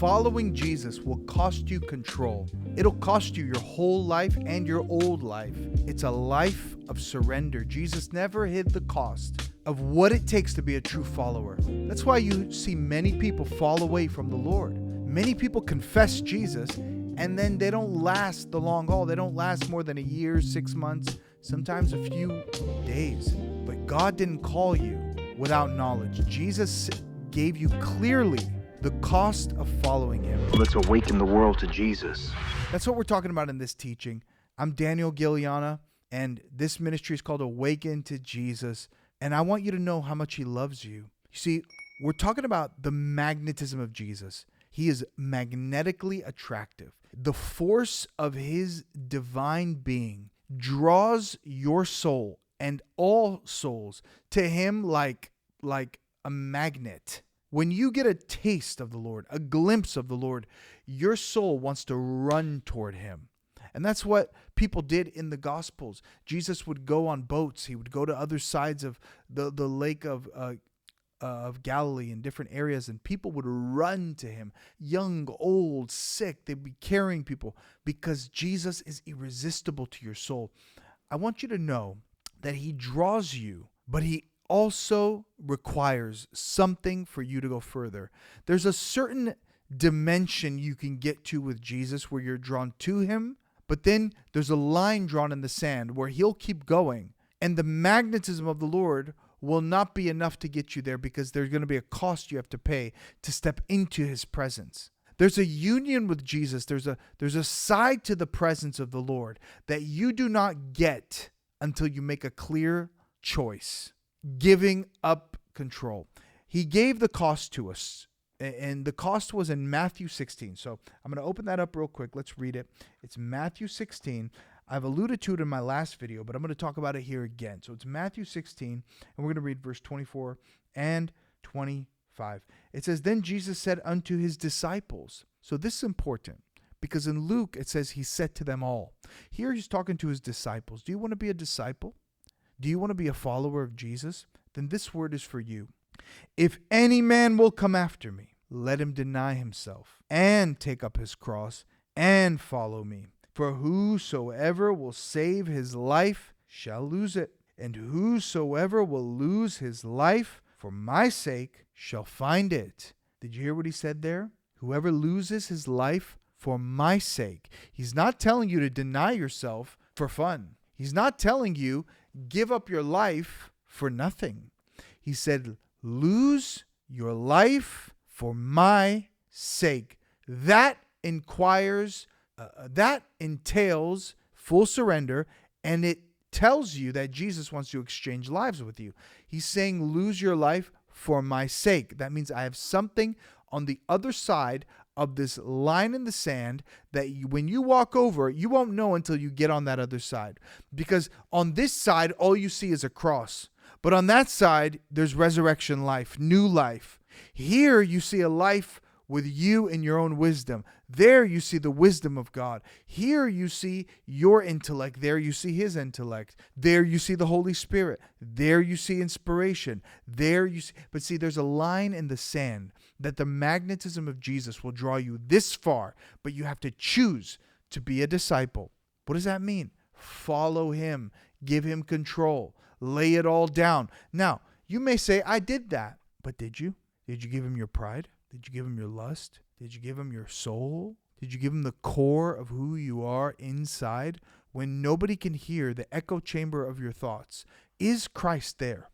Following Jesus will cost you control. It'll cost you your whole life and your old life. It's a life of surrender. Jesus never hid the cost of what it takes to be a true follower. That's why you see many people fall away from the Lord. Many people confess Jesus and then they don't last the long haul. They don't last more than a year, 6 months, sometimes a few days. But God didn't call you without knowledge. Jesus gave you clearly the cost of following him. Let's awaken the world to Jesus. That's what we're talking about in this teaching. I'm Daniel Giliana, and this ministry is called Awaken to Jesus. And I want you to know how much he loves you. You see, we're talking about the magnetism of Jesus. He is magnetically attractive. The force of his divine being draws your soul and all souls to him like a magnet. When you get a taste of the Lord, a glimpse of the Lord, your soul wants to run toward him. And that's what people did in the Gospels. Jesus would go on boats. He would go to other sides of the lake of Galilee in different areas, and people would run to him. Young, old, sick, they'd be carrying people because Jesus is irresistible to your soul. I want you to know that he draws you, but he also requires something for you to go further. There's a certain dimension you can get to with Jesus where you're drawn to him, but then there's a line drawn in the sand where he'll keep going. And the magnetism of the Lord will not be enough to get you there because there's going to be a cost you have to pay to step into his presence. There's a union with Jesus. There's a side to the presence of the Lord that you do not get until you make a clear choice. Giving up control. He gave the cost to us, and the cost was in Matthew 16. So I'm going to open that up real quick. Let's read it. It's Matthew 16. I've alluded to it in my last video, but I'm going to talk about it here again. So it's Matthew 16, and we're going to read verse 24 and 25. It says, "Then Jesus said unto his disciples." So this is important because in Luke, it says he said to them all. Here he's talking to his disciples. Do you want to be a disciple? Do you want to be a follower of Jesus? Then this word is for you. If any man will come after me, let him deny himself and take up his cross and follow me. For whosoever will save his life shall lose it, and whosoever will lose his life for my sake shall find it. Did you hear what he said there? Whoever loses his life for my sake. He's not telling you to deny yourself for fun. He's not telling you give up your life for nothing. He said, lose your life for my sake. That entails full surrender, and it tells you that Jesus wants to exchange lives with you. He's saying, lose your life for my sake. That means I have something on the other side of this line in the sand that when you walk over, you won't know until you get on that other side. Because on this side, all you see is a cross. But on that side, there's resurrection life, new life. Here, you see a life with you in your own wisdom. There, you see the wisdom of God. Here, you see your intellect. There, you see his intellect. There, you see the Holy Spirit. There, you see inspiration. There, you see. But see, there's a line in the sand that the magnetism of Jesus will draw you this far, but you have to choose to be a disciple. What does that mean? Follow him. Give him control. Lay it all down. Now, you may say, I did that. But did you? Did you give him your pride? Did you give him your lust? Did you give him your soul? Did you give him the core of who you are inside? When nobody can hear the echo chamber of your thoughts, is Christ there?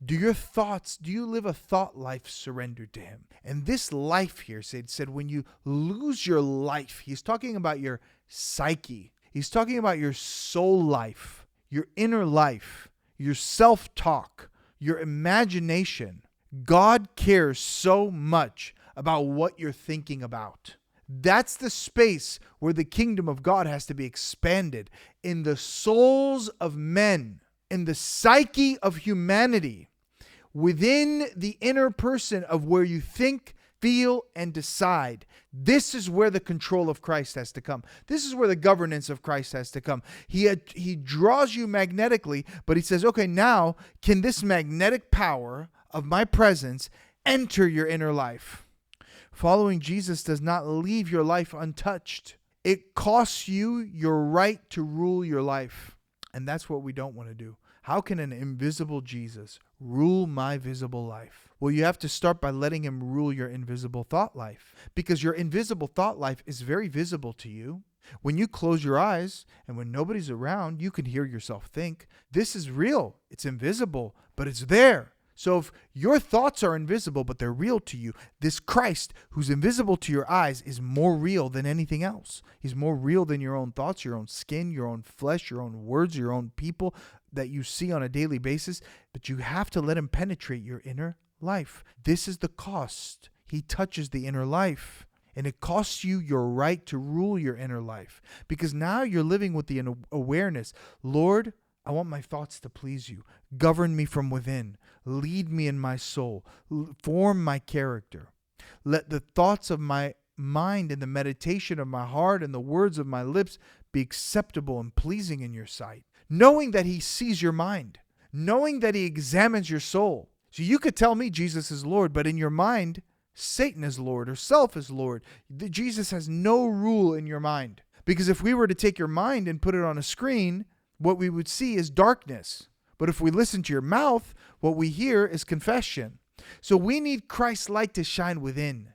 Do you live a thought life surrendered to him? And this life here said when you lose your life, he's talking about your psyche. He's talking about your soul life, your inner life, your self-talk, your imagination. God cares so much about what you're thinking about. That's the space where the kingdom of God has to be expanded in the souls of men, in the psyche of humanity, within the inner person of where you think, feel, and decide. This is where the control of Christ has to come. This is where the governance of Christ has to come. He draws you magnetically, but he says, okay, now can this magnetic power of my presence enter your inner life? Following Jesus does not leave your life untouched. It costs you your right to rule your life. And that's what we don't want to do. How can an invisible Jesus rule my visible life? Well, you have to start by letting him rule your invisible thought life, because your invisible thought life is very visible to you. When you close your eyes and when nobody's around, you can hear yourself think. This is real. It's invisible, but it's there. So if your thoughts are invisible, but they're real to you, this Christ who's invisible to your eyes is more real than anything else. He's more real than your own thoughts, your own skin, your own flesh, your own words, your own people that you see on a daily basis. But you have to let him penetrate your inner life. This is the cost. He touches the inner life. And it costs you your right to rule your inner life, because now you're living with the awareness, Lord, I want my thoughts to please you. Govern me from within. Lead me in my soul. Form my character. Let the thoughts of my mind and the meditation of my heart and the words of my lips be acceptable and pleasing in your sight. Knowing that he sees your mind. Knowing that he examines your soul. So you could tell me Jesus is Lord, but in your mind, Satan is Lord or self is Lord. Jesus has no rule in your mind. Because if we were to take your mind and put it on a screen, what we would see is darkness. But if we listen to your mouth, what we hear is confession. So we need Christ's light to shine within.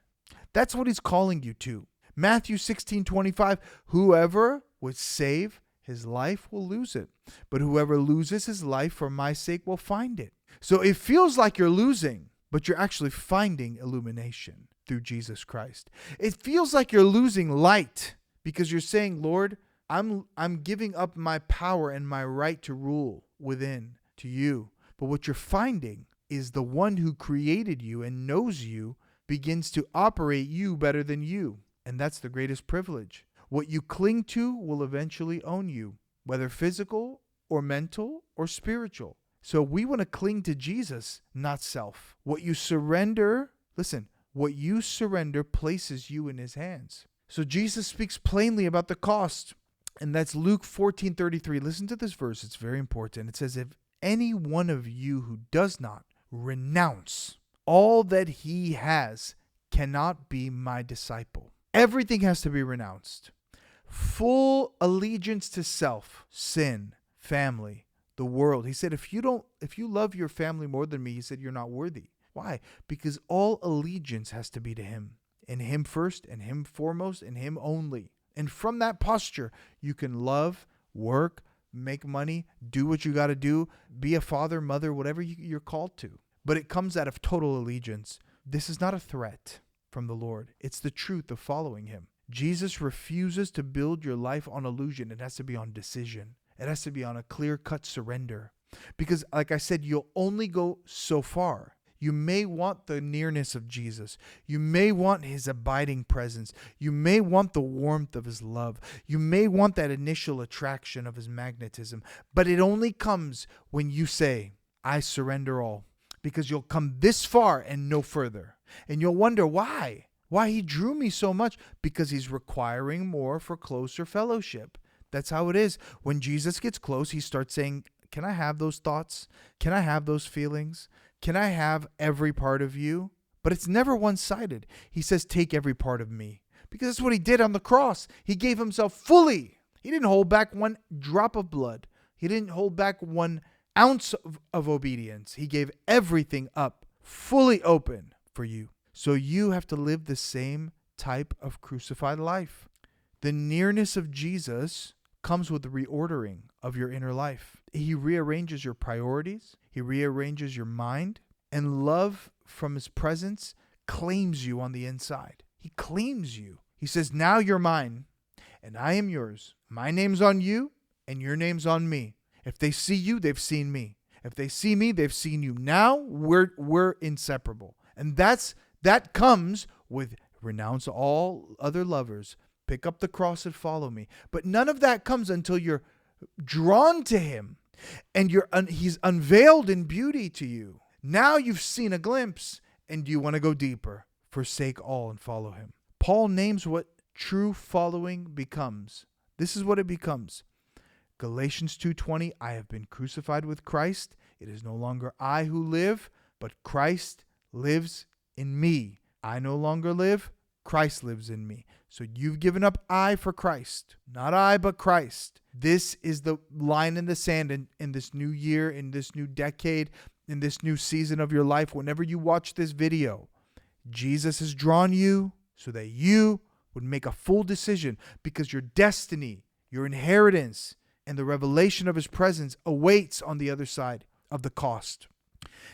That's what he's calling you to. Matthew 16:25, whoever would save his life will lose it. But whoever loses his life for my sake will find it. So it feels like you're losing, but you're actually finding illumination through Jesus Christ. It feels like you're losing light because you're saying, Lord, I'm giving up my power and my right to rule within to you. But what you're finding is the one who created you and knows you begins to operate you better than you. And that's the greatest privilege. What you cling to will eventually own you, whether physical or mental or spiritual. So we want to cling to Jesus, not self. What you surrender, listen, what you surrender places you in his hands. So Jesus speaks plainly about the cost. And that's Luke 14:33. Listen to this verse. It's very important. It says, if any one of you who does not renounce all that he has cannot be my disciple. Everything has to be renounced. Full allegiance to self, sin, family, the world. He said, if you love your family more than me, he said, you're not worthy. Why? Because all allegiance has to be to him. In him first, and him foremost, and him only. And from that posture, you can love, work, make money, do what you got to do, be a father, mother, whatever you're called to. But it comes out of total allegiance. This is not a threat from the Lord. It's the truth of following him. Jesus refuses to build your life on illusion. It has to be on decision. It has to be on a clear-cut surrender. Because, like I said, you'll only go so far. You may want the nearness of Jesus. You may want his abiding presence. You may want the warmth of his love. You may want that initial attraction of his magnetism. But it only comes when you say, I surrender all. Because you'll come this far and no further. And you'll wonder why. Why he drew me so much? Because he's requiring more for closer fellowship. That's how it is. When Jesus gets close, he starts saying, can I have those thoughts? Can I have those feelings? Can I have every part of you? But it's never one-sided. He says, take every part of me. Because that's what he did on the cross. He gave himself fully. He didn't hold back one drop of blood. He didn't hold back 1 ounce of obedience. He gave everything up, fully open for you. So you have to live the same type of crucified life. The nearness of Jesus comes with the reordering of your inner life. He rearranges your priorities. He rearranges your mind. And love from his presence claims you on the inside. He claims you. He says, now you're mine and I am yours. My name's on you and your name's on me. If they see you, they've seen me. If they see me, they've seen you. Now we're inseparable. And that comes with renounce all other lovers. Pick up the cross and follow me. But none of that comes until you're drawn to him and he's unveiled in beauty to you. Now you've seen a glimpse and you want to go deeper. Forsake all and follow him. Paul names what true following becomes. This is what it becomes. Galatians 2:20, I have been crucified with Christ. It is no longer I who live, but Christ lives in me. I no longer live, Christ lives in me. So you've given up I for Christ. Not I, but Christ. This is the line in the sand in this new year, in this new decade, in this new season of your life. Whenever you watch this video, Jesus has drawn you so that you would make a full decision, because your destiny, your inheritance, and the revelation of his presence awaits on the other side of the cost.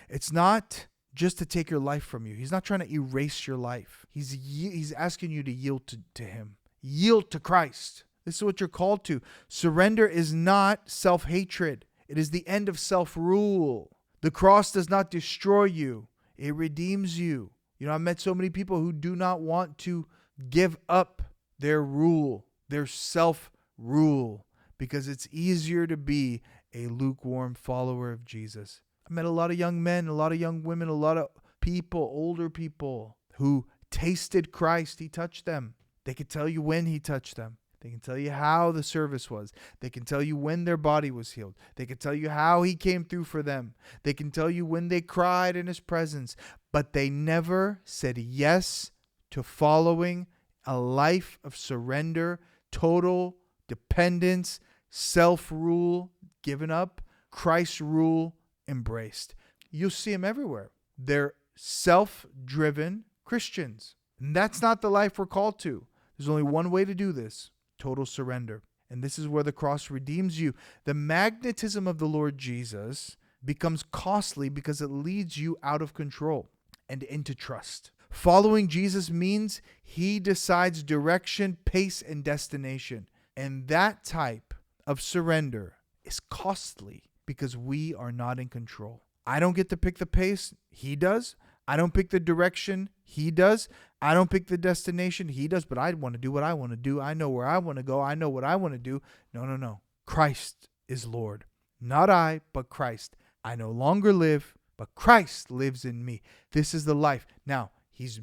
It's not just to take your life from you. He's not trying to erase your life. He's asking you to yield to him. Yield to Christ. This is what you're called to. Surrender is not self-hatred. It is the end of self-rule. The cross does not destroy you. It redeems you. You know, I've met so many people who do not want to give up their rule, their self-rule, because it's easier to be a lukewarm follower of Jesus. I met a lot of young men, a lot of young women, a lot of people, older people, who tasted Christ. He touched them. They could tell you when he touched them. They can tell you how the service was. They can tell you when their body was healed. They can tell you how he came through for them. They can tell you when they cried in his presence. But they never said yes to following a life of surrender, total dependence, self-rule given up, Christ's rule embraced. You'll see them everywhere. They're self-driven Christians. And that's not the life we're called to. There's only one way to do this: total surrender. And this is where the cross redeems you. The magnetism of the Lord Jesus becomes costly because it leads you out of control and into trust. Following Jesus means he decides direction, pace, and destination. And that type of surrender is costly because we are not in control. I don't get to pick the pace. He does. I don't pick the direction. He does. I don't pick the destination. He does. But I want to do what I want to do. I know where I want to go. I know what I want to do. No. Christ is Lord. Not I, but Christ. I no longer live, but Christ lives in me. This is the life. Now, he's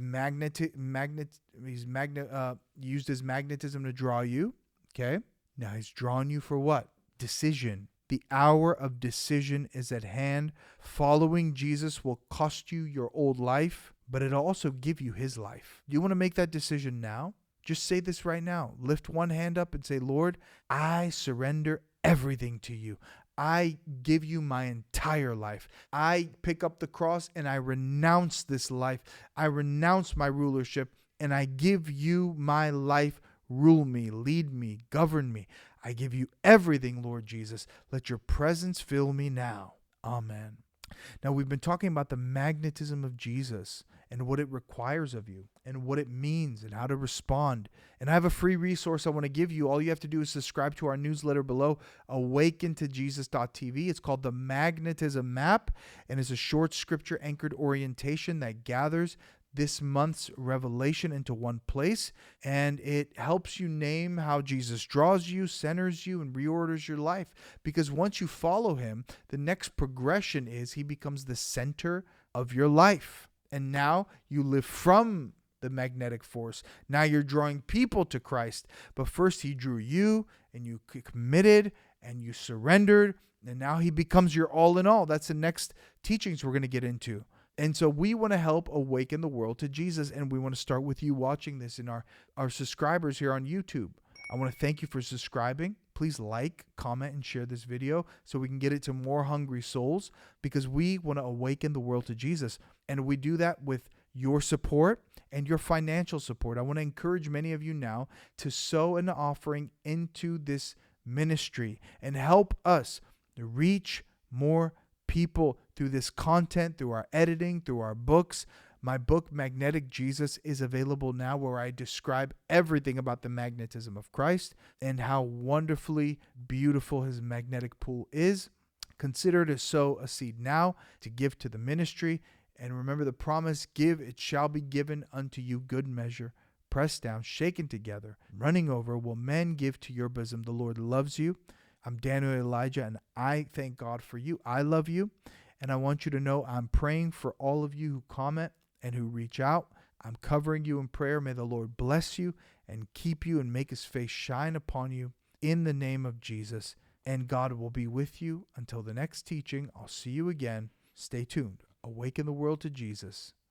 used his magnetism to draw you. Okay. Now he's drawn you for what? Decision. The hour of decision is at hand. Following Jesus will cost you your old life, but it'll also give you his life. Do you want to make that decision now? Just say this right now. Lift one hand up and say, Lord, I surrender everything to you. I give you my entire life. I pick up the cross and I renounce this life. I renounce my rulership and I give you my life. Rule me, lead me, govern me. I give you everything, Lord Jesus. Let your presence fill me now. Amen. Now, we've been talking about the magnetism of Jesus and what it requires of you and what it means and how to respond. And I have a free resource I want to give you. All you have to do is subscribe to our newsletter below, awakentojesus.tv. It's called the Magnetism Map, and it's a short scripture anchored orientation that gathers this month's revelation into one place, and it helps you name how Jesus draws you, centers you, and reorders your life. Because once you follow him, the next progression is he becomes the center of your life. And now you live from the magnetic force. Now you're drawing people to Christ. But first he drew you, and you committed, and you surrendered, and now he becomes your all in all. That's the next teachings we're going to get into. And so we want to help awaken the world to Jesus, and we want to start with you watching this and our subscribers here on YouTube. I want to thank you for subscribing. Please like, comment, and share this video so we can get it to more hungry souls, because we want to awaken the world to Jesus. And we do that with your support and your financial support. I want to encourage many of you now to sow an offering into this ministry and help us reach more people through this content, through our editing, through our books. My book, Magnetic Jesus, is available now, where I describe everything about the magnetism of Christ and how wonderfully beautiful his magnetic pool is. Consider to sow a seed now to give to the ministry. And remember the promise, give, it shall be given unto you, good measure, pressed down, shaken together, running over, will men give to your bosom. The Lord loves you. I'm Daniel Elijah, and I thank God for you. I love you, and I want you to know I'm praying for all of you who comment and who reach out. I'm covering you in prayer. May the Lord bless you and keep you and make his face shine upon you in the name of Jesus. And God will be with you until the next teaching. I'll see you again. Stay tuned. Awaken the world to Jesus.